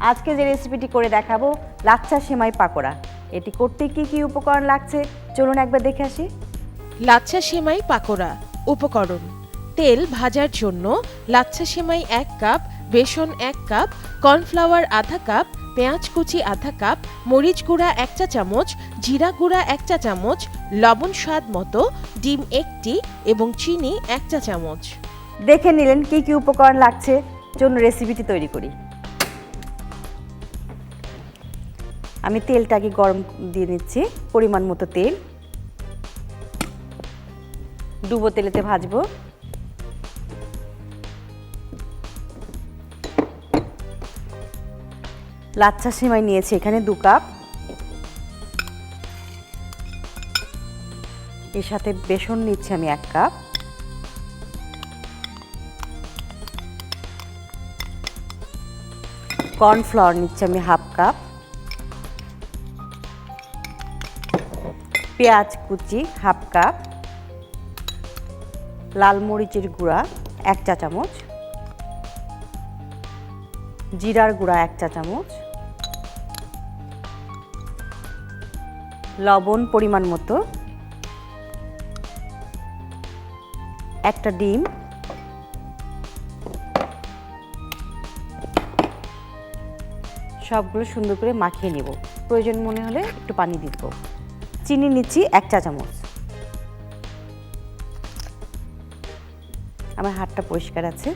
আজকে যে রেসিপিটি করে দেখাবো লাচ্ছা সেমাই পাকোড়া। এটি করতে কি কি উপকরণ লাগছে চলুন একবার দেখে আসি। লাচ্ছা সেমাই পাকোড়া উপকরণ: তেল ভাজার জন্য লাচ্ছা সেমাই 1 কাপ, বেসন 1 কাপ, কর্নফ্লাওয়ার আধা কাপ, পেঁয়াজ কুচি আধা কাপ, মরিচ গুঁড়া 1 চা চামচ, জিরা গুঁড়া 1 চা চামচ, লবণ স্বাদ মতো, ডিম 1টি এবং চিনি 1 চা চামচ। দেখে নিলেন কি কি উপকরণ লাগছে, চলুন রেসিপিটি তৈরি করি। আমি তেলটাকে গরম দিয়ে নিচ্ছি, পরিমাণ মতো তেল। ডুবো তেলেতে ভাজবো। লাচ্ছা সেমাই নিয়েছি এখানে 2 কাপ। এর সাথে বেসন নিচ্ছি আমি 1 কাপ। কর্নফ্লাওয়ার নিচ্ছি আমি হাফ কাপ। পেঁয়াজ কুচি হাফ কাপ। লাল মরিচের গুঁড়া 1 চা চামচ। জিরার গুঁড়া 1 চা চামচ। লবণ পরিমাণ মতো। একটা ডিম। সবগুলো সুন্দর করে মাখিয়ে নেব, প্রয়োজন মনে হলে একটু পানি দিব। চিনি নিচ্ছি 1 চা চামচ। আমার হাতটা পরিষ্কার আছে।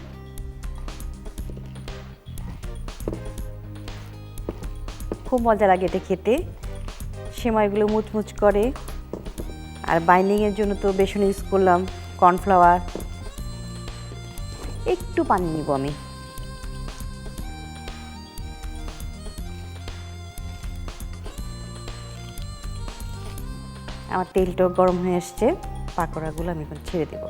খুব মজা লাগে এটা খেতে, সেমাইগুলো মুচমুচ করে। আর বাইন্ডিংয়ের জন্য তো বেসন ইউজ করলাম, কর্নফ্লাওয়ার। একটু পানি নিব আমি। আমার তেলটাও গরম হয়ে আসছে, পাকোড়াগুলো আমি এখন ছেড়ে দেব।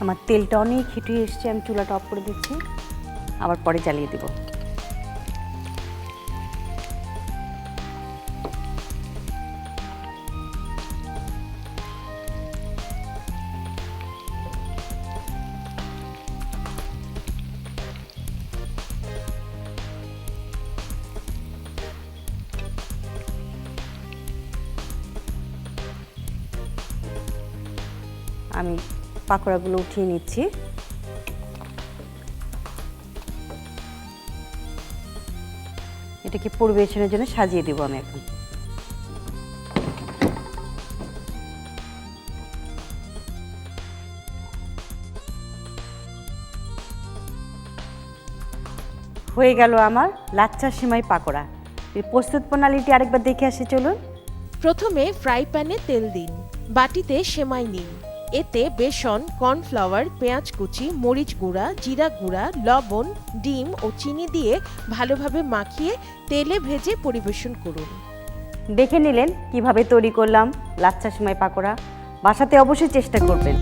আমার তেলটা অনেক হিট হয়ে এসছে, আমি চুলাটা অফ করে দিচ্ছি, আবার পরে জ্বালিয়ে দেব। আমি পাকোড়াগুলো উঠিয়ে নিচ্ছি। এটাকে পরিবেশনের জন্য সাজিয়ে দেব আমি এখন। হয়ে গেল আমার লাচ্ছা সেমাই পাকোড়া। এই প্রস্তুত প্রণালীটি আরেকবার দেখে আসি চলুন। প্রথমে ফ্রাই প্যানে তেল দিন, বাটিতে সেমাই নিন। এতে বেসন, কর্নফ্লাওয়ার, পেঁয়াজ কুচি, মরিচ গুঁড়া, জিরা গুঁড়া, লবণ, ডিম ও চিনি দিয়ে ভালোভাবে মাখিয়ে তেলে ভেজে পরিবেশন করুন। দেখে নিলেন কিভাবে তৈরি করলাম লাচ্ছা সেমাই পাকোড়া। বাসাতে অবশ্যই চেষ্টা করবেন।